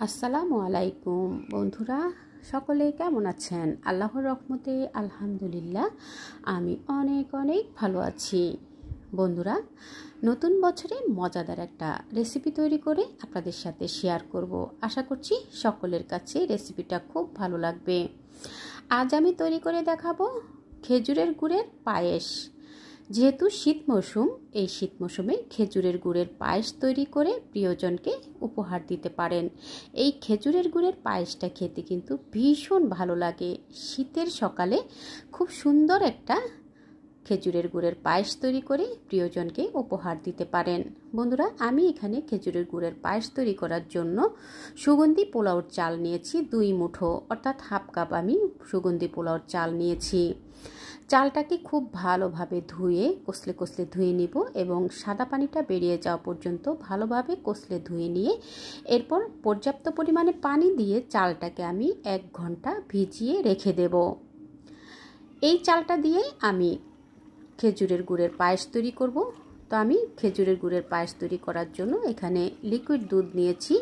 আসসালামু আলাইকুম বন্ধুরা, সকলে কেমন আছেন? আল্লাহর রহমতে আলহামদুলিল্লাহ আমি অনেক ভালো আছি। বন্ধুরা, নতুন বছরে মজাদার একটা রেসিপি তৈরি করে আপনাদের সাথে শেয়ার করব। আশা করছি সকলের কাছে রেসিপিটা খুব ভালো লাগবে। আজ আমি তৈরি করে দেখাবো খেজুরের গুড়ের পায়েস। যেহেতু শীত মৌসুম, এই শীত মৌসুমে খেজুরের গুড়ের পায়েস তৈরি করে প্রিয়জনকে উপহার দিতে পারেন। এই খেজুরের গুড়ের পায়েসটা খেতে কিন্তু ভীষণ ভালো লাগে। শীতের সকালে খুব সুন্দর একটা খেজুরের গুড়ের পায়েস তৈরি করে প্রিয়জনকে উপহার দিতে পারেন। বন্ধুরা, আমি এখানে খেজুরের গুড়ের পায়েস তৈরি করার জন্য সুগন্ধি পোলাওর চাল নিয়েছি 2 মুঠো, অর্থাৎ হাফ কাপ আমি সুগন্ধি পোলাওর চাল নিয়েছি। চালটাকে খুব ভালোভাবে ধুয়ে কষলে ধুয়ে নিব এবং সাদা পানিটা বেরিয়ে যাওয়া পর্যন্ত ভালোভাবে কষলে ধুয়ে নিয়ে এরপর পর্যাপ্ত পরিমাণে পানি দিয়ে চালটাকে আমি 1 ঘন্টা ভিজিয়ে রেখে দেব। এই চালটা দিয়ে আমি খেজুরের গুড়ের পায়েস তৈরি করব। তো আমি খেজুরের গুড়ের পায়েস তৈরি করার জন্য এখানে লিকুইড দুধ নিয়েছি।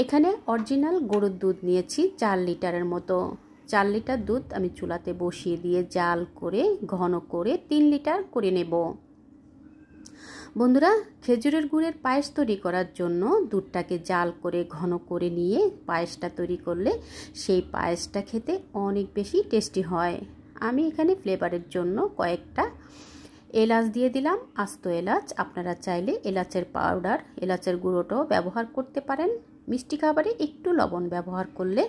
এখানে অরিজিনাল গরুর দুধ নিয়েছি 4 লিটারের মতো। 4 লিটার দুধ আমি চুলাতে বসিয়ে দিয়ে জাল করে ঘন করে 3 লিটার করে নেব। বন্ধুরা, খেজুরের গুড়ের পায়েস তৈরি করার জন্য দুধটাকে জাল করে ঘন করে নিয়ে পায়েসটা তৈরি করলে সেই পায়েসটা খেতে অনেক বেশি টেস্টি হয়। আমি এখানে ফ্লেভারের জন্য কয়েকটা এলাচ দিয়ে দিলাম, আস্ত এলাচ। আপনারা চাইলে এলাচের পাউডার, এলাচের গুঁড়োটাও ব্যবহার করতে পারেন। মিষ্টি খাবারে একটু লবণ ব্যবহার করলে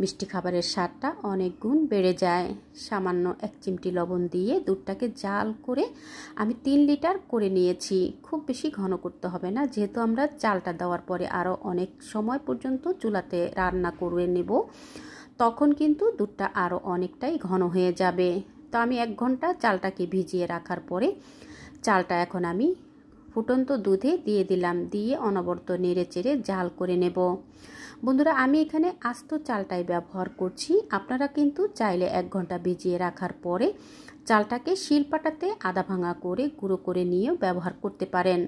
মিষ্টি খাবারের স্বাদটা অনেক গুণ বেড়ে যায়। সামান্য 1 চিমটি লবণ দিয়ে দুধটাকে জাল করে আমি 3 লিটার করে নিয়েছি। খুব বেশি ঘন করতে হবে না, যেহেতু আমরা চালটা দেওয়ার পরে আরও অনেক সময় পর্যন্ত চুলাতে রান্না করে নেব, তখন কিন্তু দুধটা আরও অনেকটাই ঘন হয়ে যাবে। তো আমি 1 ঘন্টা চালটাকে ভিজিয়ে রাখার পরে চালটা এখন আমি ফুটন্ত দুধে দিয়ে দিলাম, দিয়ে অনবরত নেড়ে চেড়ে জাল করে নেব। বন্ধুরা, আমি এখানে আস্ত চালটাই ব্যবহার করছি। আপনারা কিন্তু চাইলে 1 ঘন্টা ভিজিয়ে রাখার পরে চালটাকে শিলপাটাতে আধা ভাঙা করে গুঁড়ো করে নিয়েও ব্যবহার করতে পারেন।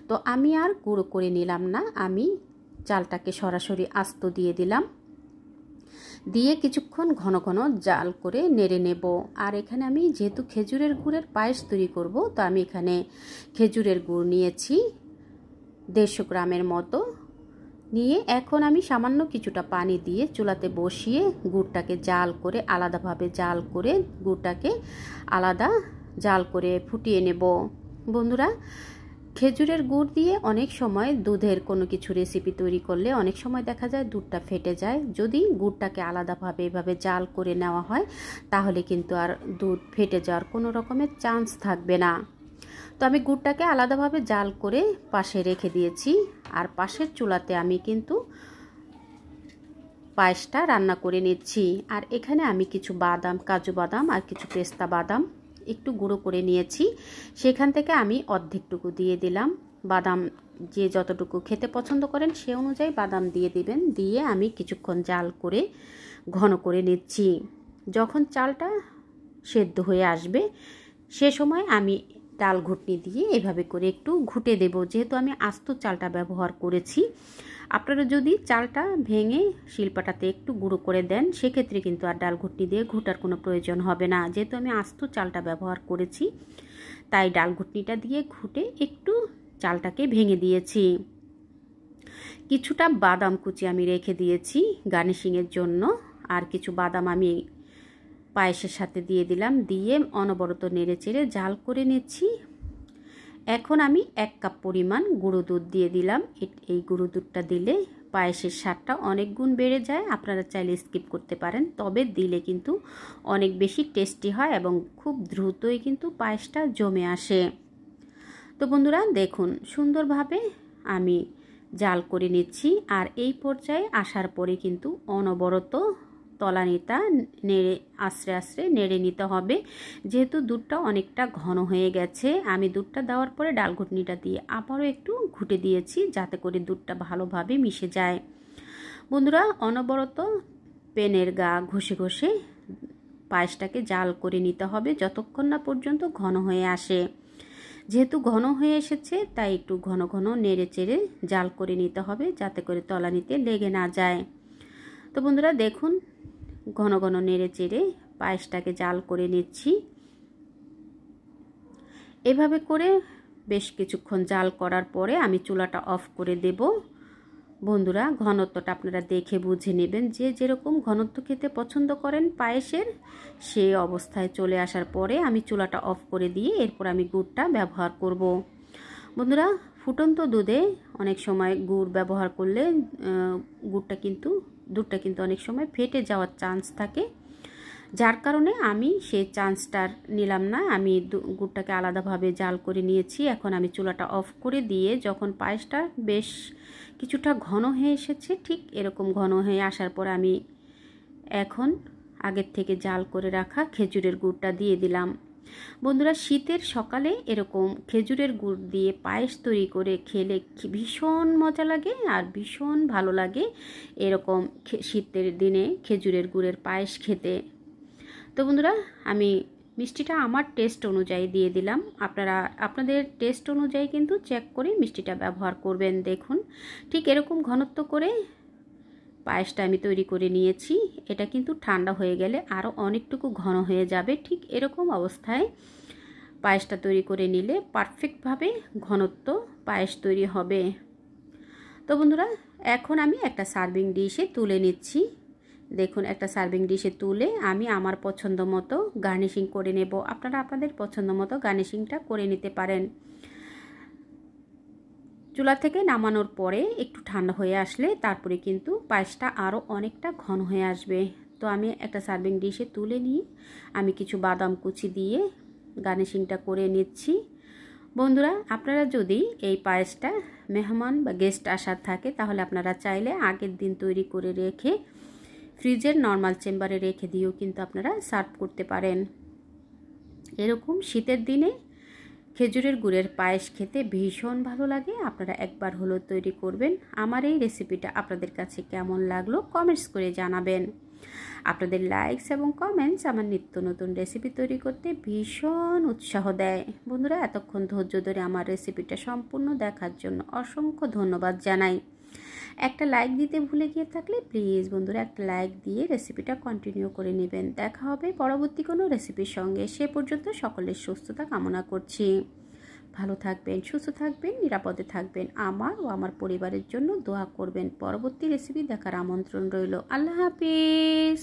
তো আমি আর গুঁড়ো করে নিলাম না, আমি চালটাকে সরাসরি আস্ত দিয়ে দিলাম, দিয়ে কিছুক্ষণ ঘন ঘন জাল করে নেড়ে নেব। আর এখানে আমি যেহেতু খেজুরের গুড়ের পায়েস তৈরি করব, তো আমি এখানে খেজুরের গুড় নিয়েছি 150 গ্রামের মতো নিয়ে এখন আমি সামান্য কিছুটা পানি দিয়ে চুলাতে বসিয়ে গুড়টাকে জাল করে আলাদাভাবে জাল করে গুড়টাকে আলাদা জাল করে ফুটিয়ে নেব। বন্ধুরা, খেজুরের গুড় দিয়ে অনেক সময় দুধের কোনো কিছু রেসিপি তৈরি করলে অনেক সময় দেখা যায় দুধটা ফেটে যায়। যদি গুড়টাকে আলাদাভাবে এভাবে জাল করে নেওয়া হয় তাহলে কিন্তু আর দুধ ফেটে যাওয়ার কোনো রকমের চান্স থাকবে না। তো আমি গুড়টাকে আলাদাভাবে জাল করে পাশে রেখে দিয়েছি। আর পাশের চুলাতে আমি কিন্তু পায়েসটা রান্না করে নিচ্ছি। আর এখানে আমি কিছু বাদাম, কাজু বাদাম আর কিছু পেস্তা বাদাম একটু গুঁড়ো করে নিয়েছি, সেখান থেকে আমি অর্ধেকটুকু দিয়ে দিলাম। বাদাম যে যতটুকু খেতে পছন্দ করেন সে অনুযায়ী বাদাম দিয়ে দিবেন। দিয়ে আমি কিছুক্ষণ জাল করে ঘন করে নিচ্ছি। যখন চালটা সেদ্ধ হয়ে আসবে সে সময় আমি ডাল ঘুটনি দিয়ে এভাবে করে একটু ঘুটে দেব। যেহেতু আমি আস্ত চালটা ব্যবহার করেছি, আপনারা যদি চালটা ভেঙে শিলপাটাতে একটু গুঁড়ো করে দেন সেক্ষেত্রে কিন্তু আর ডাল ঘুটনি দিয়ে ঘুটার কোনো প্রয়োজন হবে না। যেহেতু আমি আস্ত চালটা ব্যবহার করেছি তাই ডাল ঘুটনিটা দিয়ে ঘুটে একটু চালটাকে ভেঙে দিয়েছি। কিছুটা বাদাম কুচি আমি রেখে দিয়েছি গার্নিশিংয়ের জন্য। আর কিছু বাদাম আমি পায়েসের সাথে দিয়ে দিলাম, দিয়ে অনবরত নেড়ে চেড়ে জাল করে নিচ্ছি। এখন আমি 1 কাপ পরিমাণ গুঁড়ো দুধ দিয়ে দিলাম। এই গুঁড়ো দুধটা দিলে পায়েসের স্বাদটা অনেক গুণ বেড়ে যায়। আপনারা চাইলে স্কিপ করতে পারেন, তবে দিলে কিন্তু অনেক বেশি টেস্টি হয় এবং খুব দ্রুতই কিন্তু পায়েসটা জমে আসে। তো বন্ধুরা, দেখুন সুন্দরভাবে আমি জাল করে নিচ্ছি। আর এই পর্যায়ে আসার পরে কিন্তু অনবরত তলানিটা নেড়ে আস্তে আস্তে নেড়ে নিতে হবে। যেহেতু দুধটা অনেকটা ঘন হয়ে গেছে, আমি দুধটা দেওয়ার পরে ডাল ঘুটনিটা দিয়ে আবারও একটু ঘুটে দিয়েছি যাতে করে দুধটা ভালোভাবে মিশে যায়। বন্ধুরা, অনবরত পেনের গা ঘষে ঘষে পায়েসটাকে জাল করে নিতে হবে যতক্ষণ না পর্যন্ত ঘন হয়ে আসে। যেহেতু ঘন হয়ে এসেছে তাই একটু ঘন ঘন নেড়ে চেড়ে জাল করে নিতে হবে, যাতে করে তলানিতে লেগে না যায়। তো বন্ধুরা দেখুন, ঘন ঘন নেড়ে চেড়ে পায়েসটাকে জাল করে নিচ্ছি। এভাবে করে বেশ কিছুক্ষণ জাল করার পরে আমি চুলাটা অফ করে দেব। বন্ধুরা, ঘনত্বটা আপনারা দেখে বুঝে নেবেন, যে যেরকম ঘনত্ব খেতে পছন্দ করেন পায়েসের, সেই অবস্থায় চলে আসার পরে আমি চুলাটা অফ করে দিয়ে এরপর আমি গুড়টা ব্যবহার করব। বন্ধুরা, ফুটন্ত দুধে অনেক সময় গুড় ব্যবহার করলে দুধটা কিন্তু অনেক সময় ফেটে যাওয়ার চান্স থাকে, যার কারণে আমি সেই চান্সটা নিলাম না। আমি গুড়টাকে আলাদাভাবে জাল করে নিয়েছি। এখন আমি চুলাটা অফ করে দিয়ে যখন পায়েসটা বেশ কিছুটা ঘন হয়ে এসেছে, ঠিক এরকম ঘন হয়ে আসার পর আমি এখন আগের থেকে জাল করে রাখা খেজুরের গুড়টা দিয়ে দিলাম। বন্ধুরা, শীতের সকালে এরকম খেজুরের গুড় দিয়ে পায়েস তৈরি করে খেলে ভীষণ মজা লাগে আর ভীষণ ভালো লাগে এরকম শীতের দিনে খেজুরের গুড়ের পায়েস খেতে। তো বন্ধুরা, আমি মিষ্টিটা আমার টেস্ট অনুযায়ী দিয়ে দিলাম। আপনারা আপনাদের টেস্ট অনুযায়ী কিন্তু চেক করে মিষ্টিটা ব্যবহার করবেন। দেখুন, ঠিক এরকম ঘনত্ব করে পায়েসটা আমি তৈরি করে নিয়েছি। এটা কিন্তু ঠান্ডা হয়ে গেলে আরও অনেকটুকু ঘন হয়ে যাবে। ঠিক এরকম অবস্থায় পায়েসটা তৈরি করে নিলে পারফেক্টভাবে ঘনত্ব পায়েস তৈরি হবে। তো বন্ধুরা, এখন আমি একটা সার্ভিং ডিশে তুলে নিচ্ছি। দেখুন, একটা সার্ভিং ডিশে তুলে আমি আমার পছন্দ মতো গার্নিশিং করে নেব। আপনারা আপনাদের পছন্দ মতো গার্নিশিংটা করে নিতে পারেন। চুলা থেকে নামানোর পরে একটু ঠান্ডা হয়ে আসলে তারপরে কিন্তু পায়েসটা আরও অনেকটা ঘন হয়ে আসবে। তো আমি একটা সার্ভিং ডিশে তুলে নিয়ে আমি কিছু বাদাম কুচি দিয়ে গার্নিশিংটা করে নিচ্ছি। বন্ধুরা, আপনারা যদি এই পায়েসটা মেহমান বা গেস্ট আসার থাকে, তাহলে আপনারা চাইলে আগের দিন তৈরি করে রেখে ফ্রিজের নর্মাল চেম্বারে রেখে দিয়েও কিন্তু আপনারা সার্ভ করতে পারেন। এরকম শীতের দিনে খেজুরের গুড়ের পায়েস খেতে ভীষণ ভালো লাগে। আপনারা একবার হলো তৈরি করবেন। আমার এই রেসিপিটা আপনাদের কাছে কেমন লাগলো কমেন্টস করে জানাবেন। আপনাদের লাইকস এবং কমেন্টস আমার নিত্য নতুন রেসিপি তৈরি করতে ভীষণ উৎসাহ দেয়। বন্ধুরা, এতক্ষণ ধৈর্য ধরে আমার রেসিপিটা সম্পূর্ণ দেখার জন্য অসংখ্য ধন্যবাদ জানাই। একটা লাইক দিতে ভুলে গিয়ে থাকলে প্লিজ বন্ধুরা একটা লাইক দিয়ে রেসিপিটা কন্টিনিউ করে নেবেন। দেখা হবে পরবর্তী কোনো রেসিপির সঙ্গে। সে পর্যন্ত সকলের সুস্থতা কামনা করছি। ভালো থাকবেন, সুস্থ থাকবেন, নিরাপদে থাকবেন। আমার ও আমার পরিবারের জন্য দোয়া করবেন। পরবর্তী রেসিপি দেখার আমন্ত্রণ রইল। আল্লাহ হাফিজ।